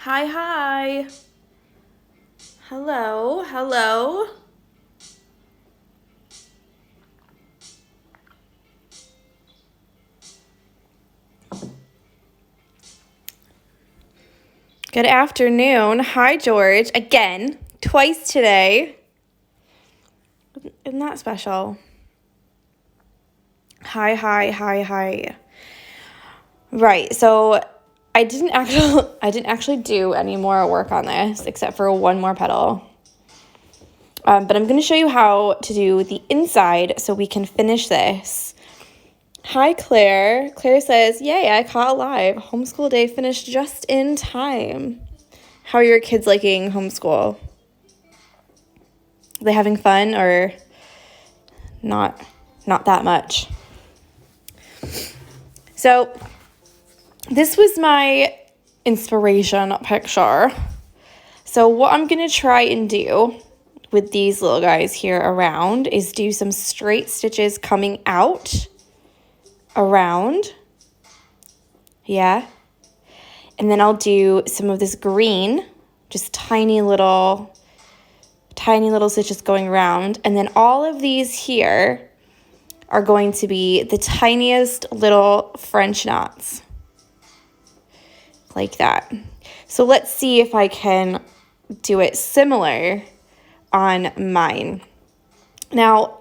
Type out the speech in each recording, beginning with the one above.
Hi, hi. Hello, hello. Good afternoon. Hi, George. Again, twice today. Isn't that special? Hi, hi, hi, hi. Right, so I didn't actually do any more work on this except for one more petal. But I'm going to show you how to do the inside so we can finish this. Hi, Claire. Claire says, yay, I caught live. Homeschool day finished just in time. How are your kids liking homeschool? Are they having fun or not that much? So this was my inspiration picture. So what I'm going to try and do with these little guys here around is do some straight stitches coming out around. Yeah. And then I'll do some of this green, just tiny little stitches going around. And then all of these here are going to be the tiniest little French knots. Like that. So let's see if I can do it similar on mine. Now,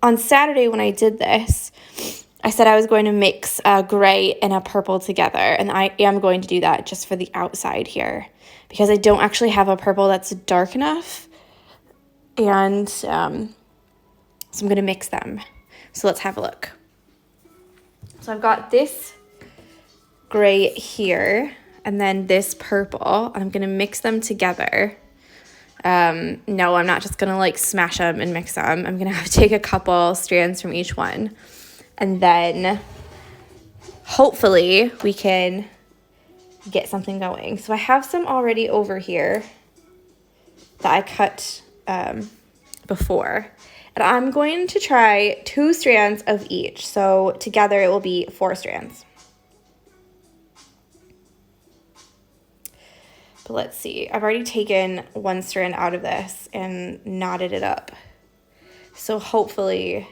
on Saturday when I did this, I said I was going to mix a gray and a purple together, and I am going to do that just for the outside here because I don't actually have a purple that's dark enough, and so I'm going to mix them. So let's have a look. So I've got this gray here and then this purple. I'm going to mix them together. No, I'm not just going to like smash them and mix them. I'm going to have to take a couple strands from each one. And then hopefully we can get something going. So I have some already over here that I cut before. And I'm going to try 2 strands of each. So together it will be 4 strands. But let's see. I've already taken 1 strand out of this and knotted it up. So hopefully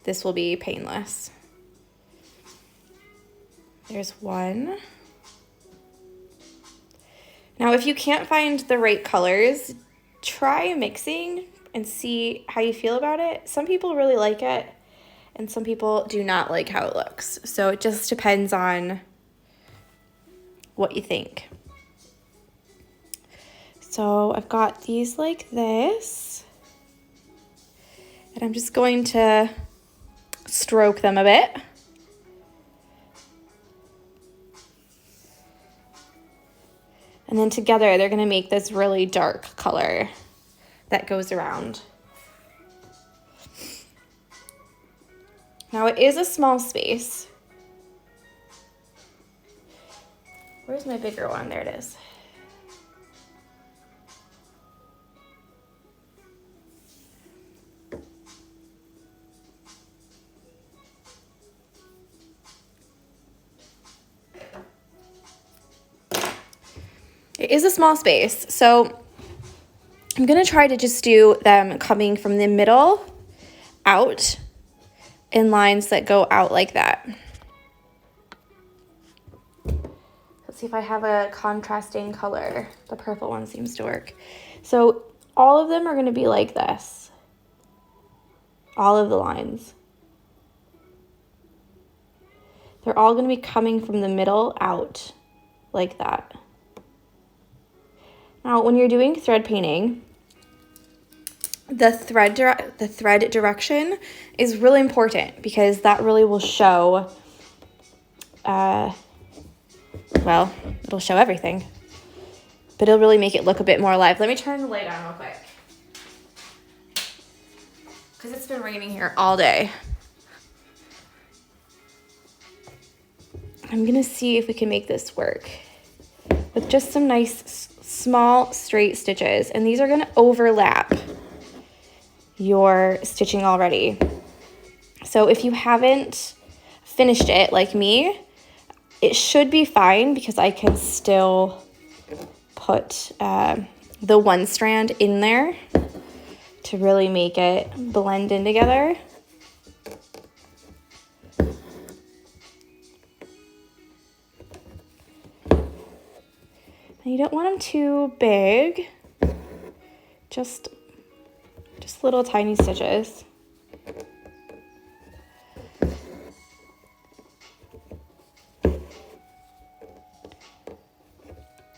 this will be painless. There's 1. Now, if you can't find the right colors, try mixing and see how you feel about it. Some people really like it, and some people do not like how it looks. So it just depends on what you think. So I've got these like this, and I'm just going to stroke them a bit. And then together they're going to make this really dark color that goes around. Now it is a small space. Where's my bigger one? There it is. It is a small space, so I'm going to try to just do them coming from the middle out in lines that go out like that. Let's see if I have a contrasting color. The purple one seems to work. So all of them are going to be like this. All of the lines. They're all going to be coming from the middle out like that. Now, when you're doing thread painting, the thread direction is really important because that really will show, well, it'll show everything, but it'll really make it look a bit more alive. Let me turn the light on real quick because it's been raining here all day. I'm gonna see if we can make this work with just some nice small straight stitches, and these are going to overlap your stitching already. So if you haven't finished it like me, it should be fine because I can still put the one strand in there to really make it blend in together. And you don't want them too big, just little tiny stitches.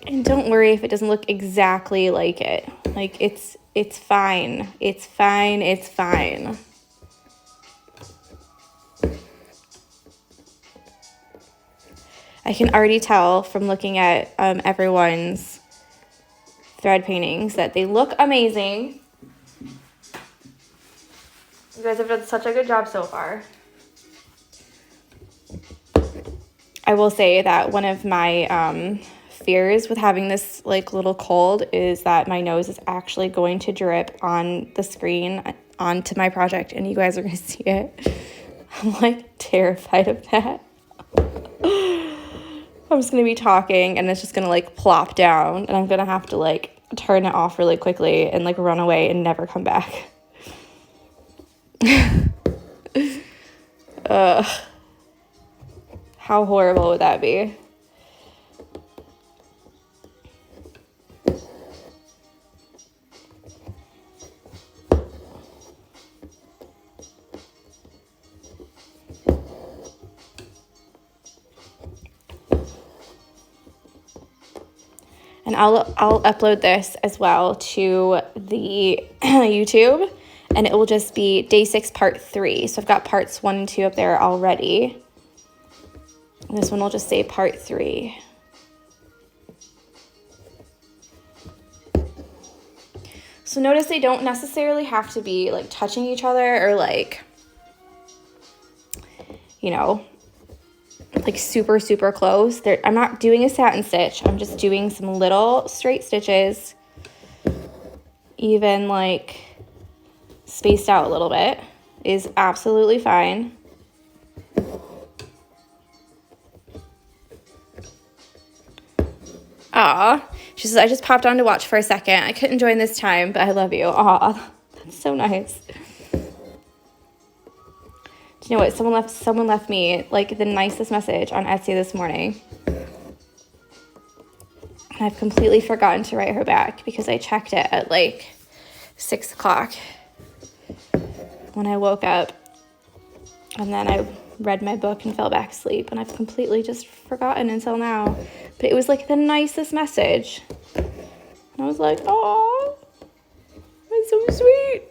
And don't worry if it doesn't look exactly like it. Like it's fine. It's fine. It's fine. I can already tell from looking at everyone's thread paintings that they look amazing. You guys have done such a good job so far. I will say that one of my fears with having this like little cold is that my nose is actually going to drip on the screen onto my project and you guys are going to see it. I'm like terrified of that. I'm just going to be talking and it's just going to like plop down and I'm going to have to like turn it off really quickly and like run away and never come back. How horrible would that be? And I'll upload this as well to the YouTube, and it will just be day 6, part 3. So I've got parts 1 and 2 up there already. And this one will just say part 3. So notice they don't necessarily have to be like touching each other or like, you know, like super, super close. I'm not doing a satin stitch. I'm just doing some little straight stitches, even like spaced out a little bit is absolutely fine. Aw, she says, I just popped on to watch for a second. I couldn't join this time, but I love you. Aw, that's so nice. Do you know what? Someone left me like the nicest message on Etsy this morning. And I've completely forgotten to write her back because I checked it at like 6 o'clock when I woke up. And then I read my book and fell back asleep. And I've completely just forgotten until now. But it was like the nicest message. And I was like, oh, that's so sweet.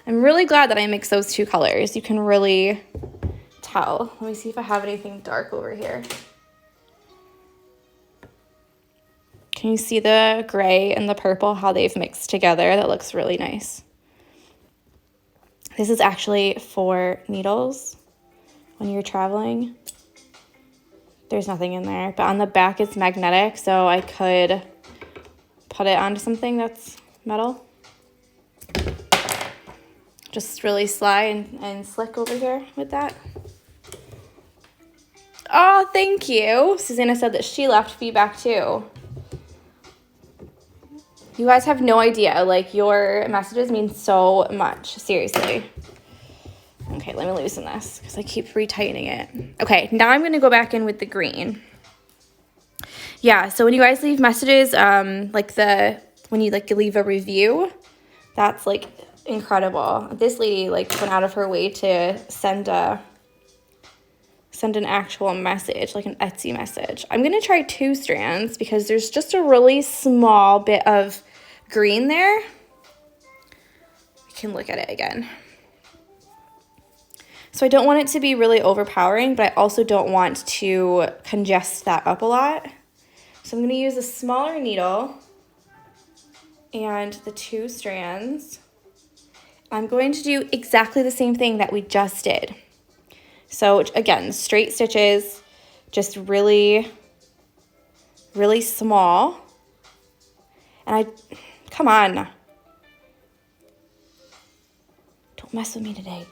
I'm really glad that I mixed those 2 colors. You can really tell. Let me see if I have anything dark over here. Can you see the gray and the purple, how they've mixed together? That looks really nice. This is actually for needles when you're traveling. There's nothing in there, but on the back it's magnetic, so I could put it onto something that's metal. Just really sly and slick over here with that. Oh, thank you. Susanna said that she left feedback too. You guys have no idea. Like, your messages mean so much. Seriously. Okay, let me loosen this because I keep retightening it. Okay, now I'm going to go back in with the green. Yeah, so when you guys leave messages, when you like leave a review, that's like incredible. This lady like went out of her way to send an actual message, like an Etsy message. I'm going to try 2 strands because there's just a really small bit of green there. We can look at it again. So I don't want it to be really overpowering, but I also don't want to congest that up a lot. So I'm going to use a smaller needle and the 2 strands. I'm going to do exactly the same thing that we just did. So again, straight stitches, just really, really small. And come on. Don't mess with me today.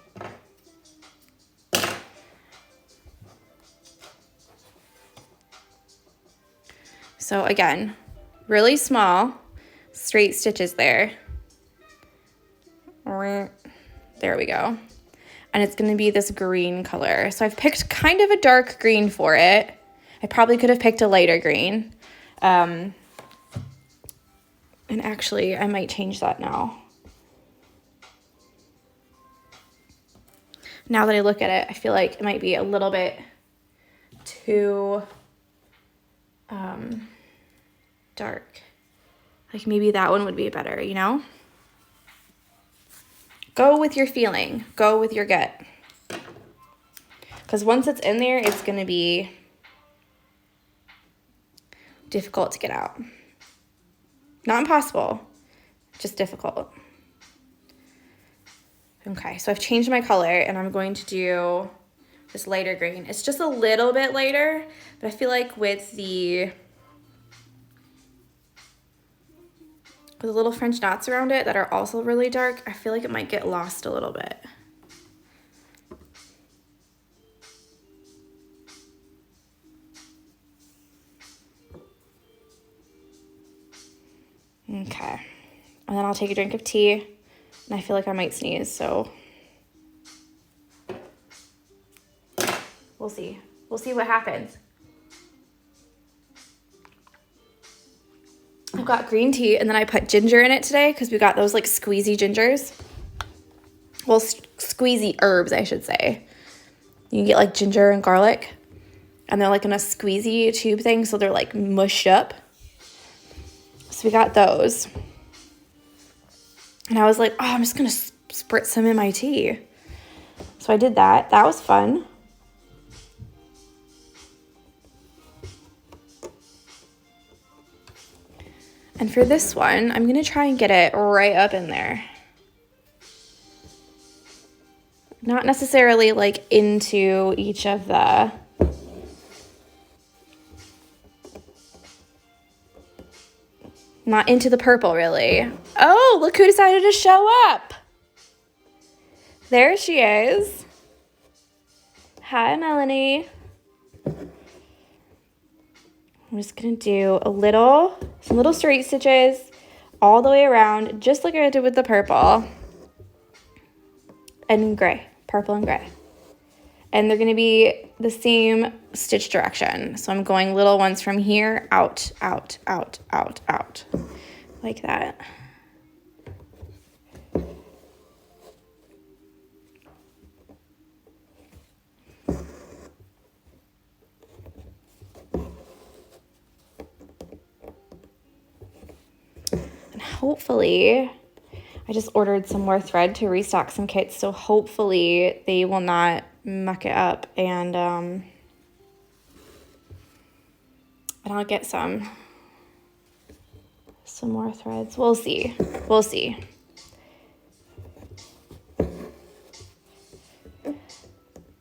So again, really small, straight stitches there. There we go. And it's going to be this green color. So I've picked kind of a dark green for it. I probably could have picked a lighter green. And actually, I might change that now. Now that I look at it, I feel like it might be a little bit too dark. Like maybe that one would be better, you know? Go with your feeling. Go with your gut. Because once it's in there, it's going to be difficult to get out. Not impossible, just difficult. Okay, so I've changed my color and I'm going to do this lighter green. It's just a little bit lighter, but I feel like with the little French knots around it that are also really dark, I feel like it might get lost a little bit. Okay, and then I'll take a drink of tea, and I feel like I might sneeze, so we'll see. We'll see what happens. I've got green tea, and then I put ginger in it today because we got those like squeezy gingers. Well, squeezy herbs, I should say. You can get like ginger and garlic, and they're like in a squeezy tube thing, so they're like mushed up. So we got those. And I was like, oh, I'm just going to spritz some in my tea. So I did that. That was fun. And for this one, I'm going to try and get it right up in there. Not necessarily like into each of the... Not into the purple, really. Oh, look who decided to show up. There she is. Hi, Melanie. I'm just going to do some little straight stitches all the way around, just like I did with the purple and gray, purple and gray. And they're going to be the same stitch direction. So I'm going little ones from here, out, out, out, out, out, like that. And hopefully, I just ordered some more thread to restock some kits, so hopefully they will not muck it up and I'll get some more threads. We'll see. We'll see.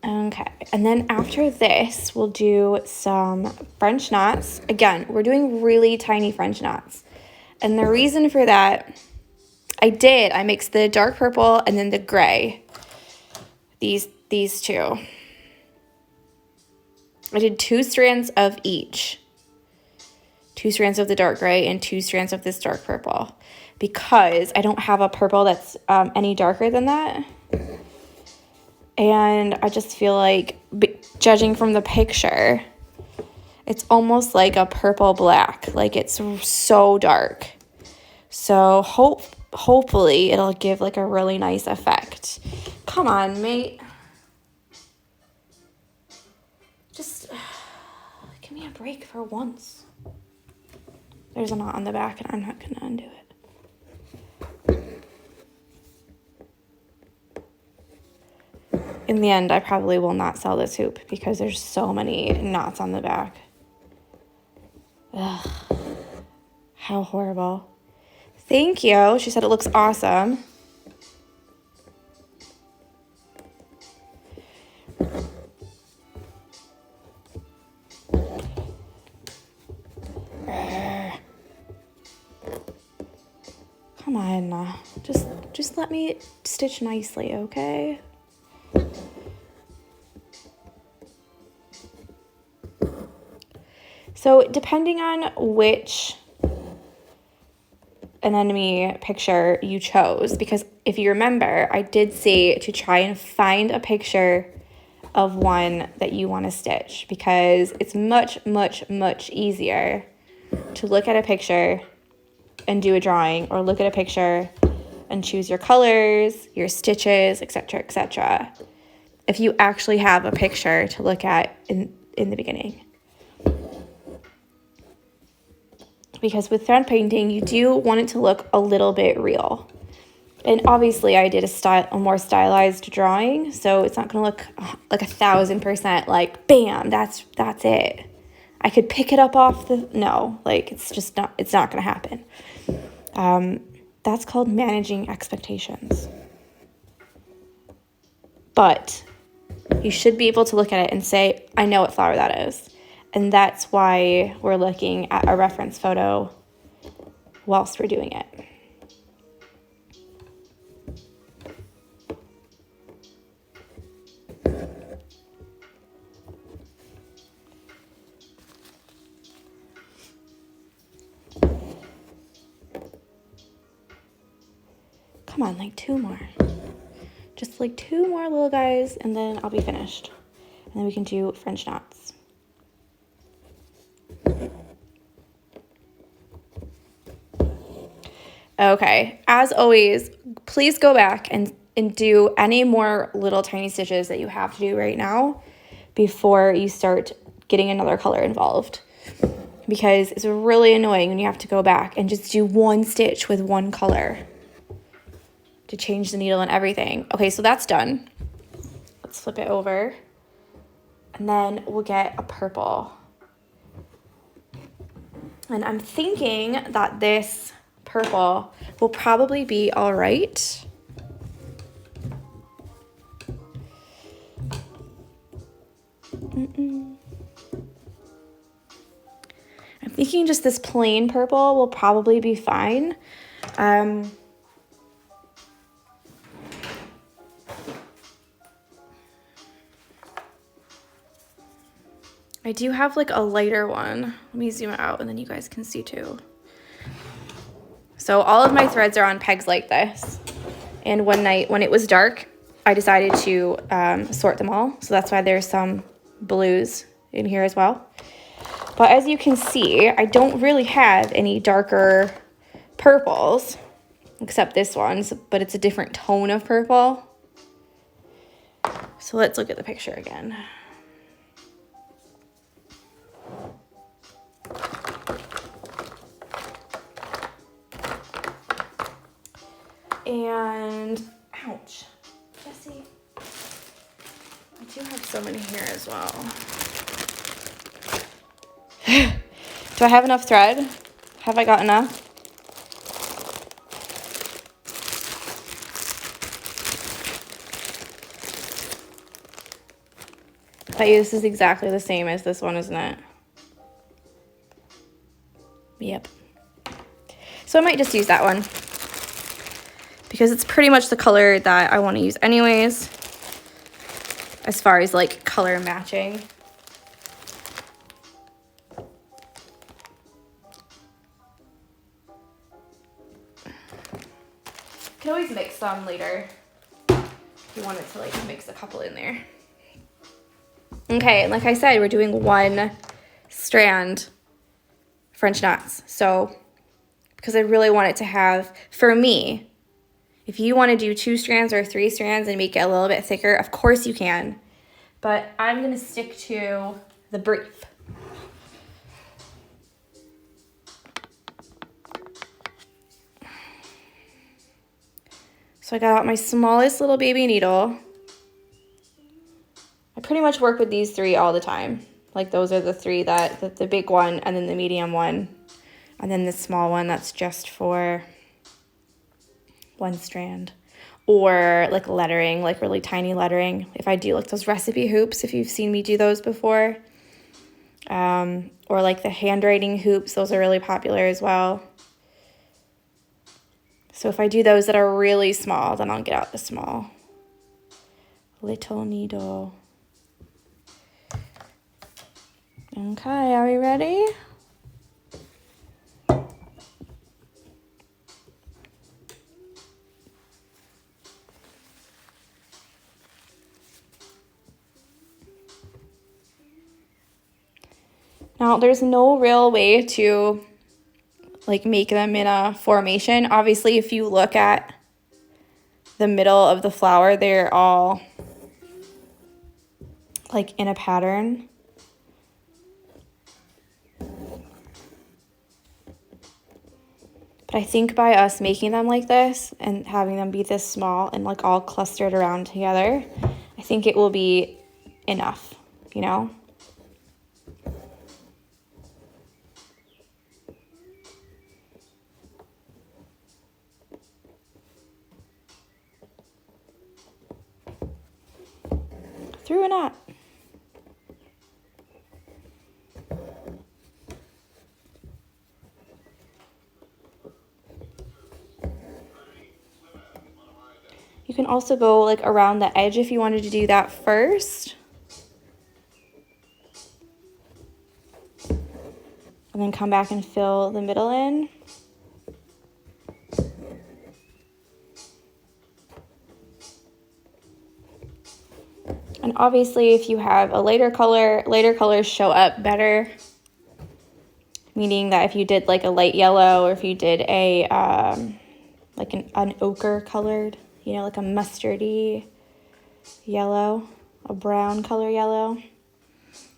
Okay, and then after this, we'll do some French knots. Again, we're doing really tiny French knots. And the reason for that, I mixed the dark purple and then the gray. These two. I did 2 strands of each. 2 strands of the dark gray and 2 strands of this dark purple. Because I don't have a purple that's any darker than that. And I just feel like, judging from the picture, it's almost like a purple black. Like it's so dark. So hopefully it'll give like a really nice effect. Come on, mate. Just give me a break for once. There's a knot on the back and I'm not going to undo it. In the end, I probably will not sell this hoop because there's so many knots on the back. Ugh. How horrible. Thank you. She said it looks awesome. Come on. Just let me stitch nicely, okay? So depending on which anemone picture you chose, because if you remember, I did say to try and find a picture of one that you want to stitch, because it's much, much, much easier to look at a picture and do a drawing, or look at a picture and choose your colors, your stitches, etc., etc., if you actually have a picture to look at in the beginning. Because with thread painting, you do want it to look a little bit real. And obviously I did a more stylized drawing, so it's not gonna look like 1,000% like, bam, that's it. I could pick it up off no, like it's not gonna happen. That's called managing expectations. But you should be able to look at it and say, I know what flower that is. And that's why we're looking at a reference photo whilst we're doing it. Come on, like 2 more. Just like 2 more little guys, and then I'll be finished. And then we can do French knots. Okay, as always, please go back and do any more little tiny stitches that you have to do right now before you start getting another color involved. Because it's really annoying when you have to go back and just do 1 stitch with 1 color to change the needle and everything. Okay, so that's done. Let's flip it over. And then we'll get a purple. And I'm thinking that this purple will probably be all right. I'm thinking just this plain purple will probably be fine. I do have like a lighter one. Let me zoom it out and then you guys can see too. So all of my threads are on pegs like this. And one night when it was dark, I decided to sort them all. So that's why there's some blues in here as well. But as you can see, I don't really have any darker purples, except this one, but it's a different tone of purple. So let's look at the picture again. And, ouch, Jessie, I do have so many here as well. Do I have enough thread? Have I got enough? I bet you this is exactly the same as this one, isn't it? Yep. So I might just use that one, because it's pretty much the color that I want to use anyways, as far as like color matching. You can always mix some later if you wanted to like mix a couple in there. Okay, and like I said, we're doing 1 strand French knots. So because I really want it to have, for me, if you want to do 2 strands or 3 strands and make it a little bit thicker, of course you can. But I'm going to stick to the brief. So I got out my smallest little baby needle. I pretty much work with these 3 all the time. Like those are the 3 that the big one, and then the medium one, and then the small one that's just for 1 strand. Or like lettering, like really tiny lettering. If I do like those recipe hoops, if you've seen me do those before. Or like the handwriting hoops, those are really popular as well. So if I do those that are really small, then I'll get out the small little needle. And Okay, are we ready? Now, there's no real way to like make them in a formation. Obviously, if you look at the middle of the flower, they're all like in a pattern. But I think by us making them like this and having them be this small and like all clustered around together, I think it will be enough, you know? Through a knot. You can also go like around the edge if you wanted to do that first. And then come back and fill the middle in. And obviously if you have a lighter color, lighter colors show up better. Meaning that if you did like a light yellow or if you did a like an ochre colored, you know, like a mustardy yellow, a brown color yellow.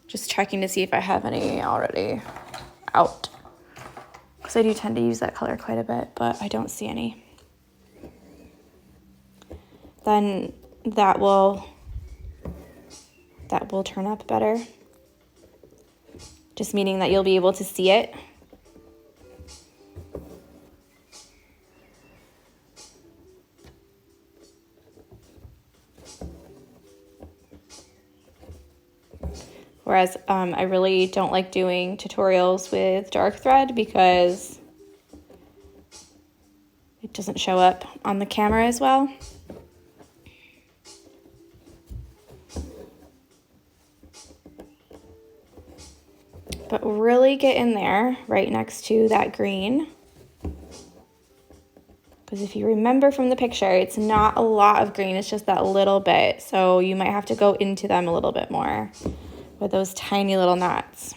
Just checking to see if I have any already out. Because I do tend to use that color quite a bit, but I don't see any. Then that will turn up better. Just meaning that you'll be able to see it. Whereas I really don't like doing tutorials with dark thread because it doesn't show up on the camera as well. But really get in there right next to that green. Because if you remember from the picture, it's not a lot of green, it's just that little bit. So you might have to go into them a little bit more with those tiny little knots.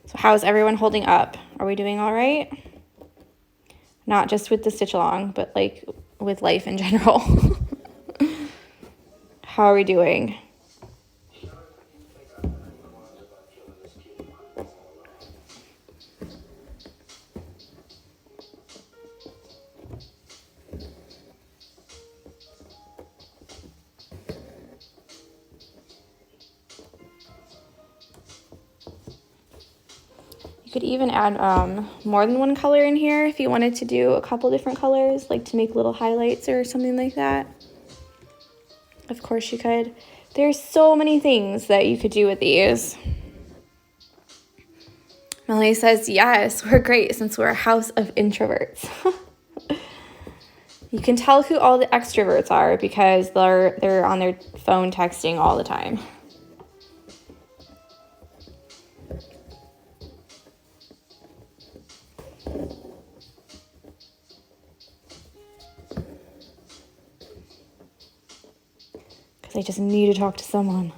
So how's everyone holding up? Are we doing all right? Not just with the stitch along, but like with life in general. How are we doing? You could even add more than one color in here if you wanted to do a couple different colors, like to make little highlights or something like that. Of course you could. There's so many things that you could do with these. Melanie says, yes, we're great since we're a house of introverts. You can tell who all the extroverts are because they're on their phone texting all the time. Because I just need to talk to someone.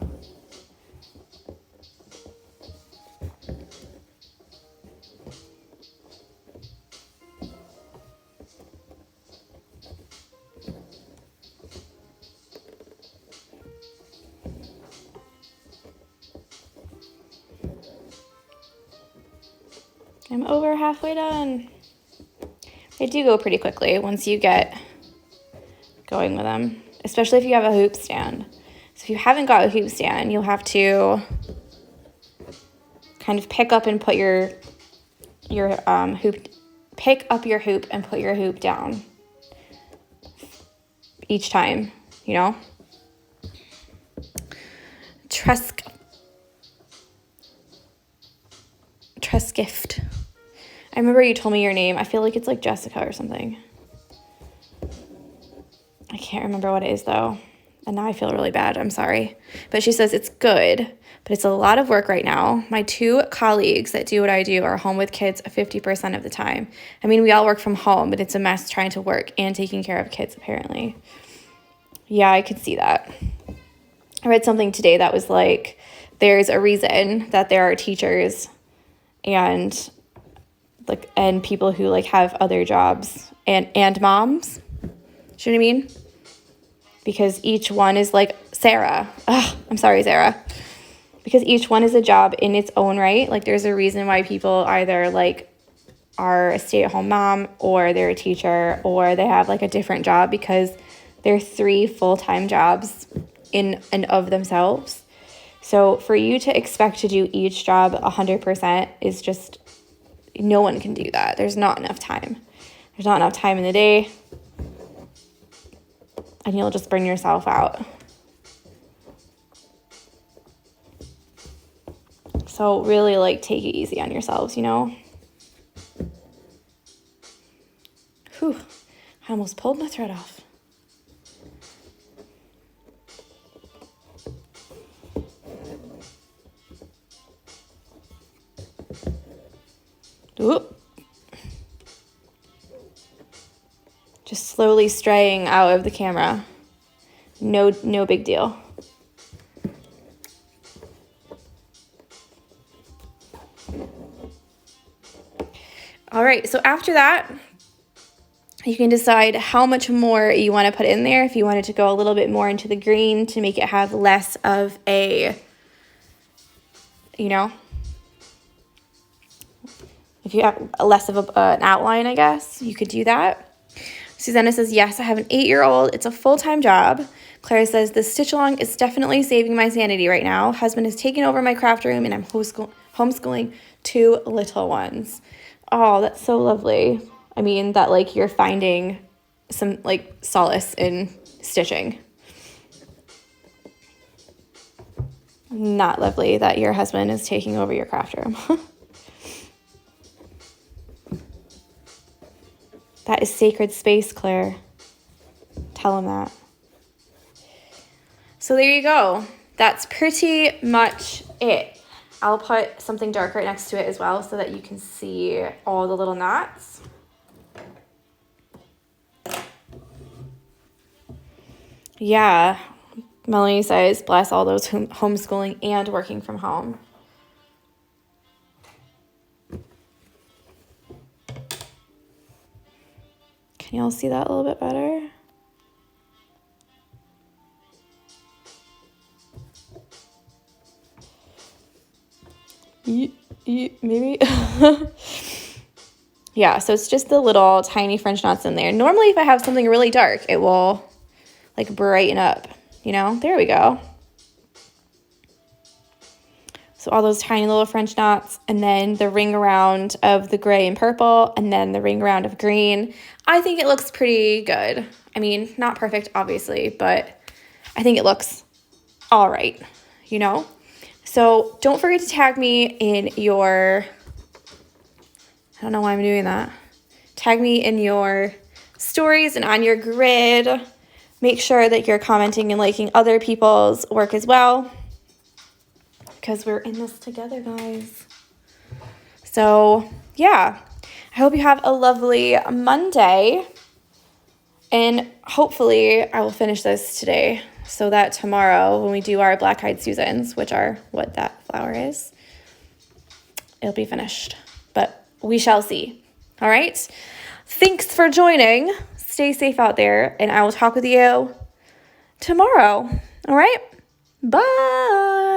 I'm over halfway done. They do go pretty quickly once you get going with them, especially if you have a hoop stand. So if you haven't got a hoop stand, you'll have to kind of pick up and put your hoop, pick up your hoop and put your hoop down each time, you know? Treskift. I remember you told me your name. I feel like it's like Jessica or something. I can't remember what it is though. And now I feel really bad. I'm sorry. But she says it's good, but it's a lot of work right now. My 2 colleagues that do what I do are home with kids 50% of the time. I mean, we all work from home, but it's a mess trying to work and taking care of kids, apparently. Yeah, I could see that. I read something today that was like, there's a reason that there are teachers and people who like have other jobs and moms. You know what I mean? Because each one is like Sarah. I'm sorry, Sarah. Because each one is a job in its own right. Like there's a reason why people either like are a stay-at-home mom or they're a teacher or they have like a different job because they're 3 full-time jobs in and of themselves. So for you to expect to do each job 100% is just, no one can do that. There's not enough time. There's not enough time in the day. And you'll just burn yourself out. So really like take it easy on yourselves, you know? Whew, I almost pulled my thread off. Oop. Just slowly straying out of the camera. No big deal. All right, so after that, you can decide how much more you want to put in there. If you wanted to go a little bit more into the green to make it have less of a, you know, if you have less of an outline, I guess, you could do that. Susanna says, yes, I have an 8-year-old. It's a full-time job. Clara says, the stitch along is definitely saving my sanity right now. Husband is taking over my craft room and I'm homeschooling 2 little ones. Oh, that's so lovely. I mean, that like you're finding some like solace in stitching. Not lovely that your husband is taking over your craft room. That is sacred space, Claire. Tell him that. So there you go. That's pretty much it. I'll put something dark right next to it as well so that you can see all the little knots. Yeah, Melanie says, bless all those homeschooling and working from home. Can y'all see that a little bit better? Maybe. Yeah, so it's just the little tiny French knots in there. Normally, if I have something really dark, it will like brighten up, you know? There we go. So all those tiny little French knots, and then the ring around of the gray and purple, and then the ring around of green. I think it looks pretty good. I mean, not perfect, obviously, but I think it looks all right, you know? So don't forget to tag me in your, I don't know why I'm doing that. Tag me in your stories and on your grid. Make sure that you're commenting and liking other people's work as well, because we're in this together, guys. So yeah, I hope you have a lovely Monday, and hopefully I will finish this today so that tomorrow when we do our Black-Eyed Susans, which are what that flower is, it'll be finished, but we shall see. All right. Thanks for joining. Stay safe out there, and I will talk with you tomorrow. All right. Bye.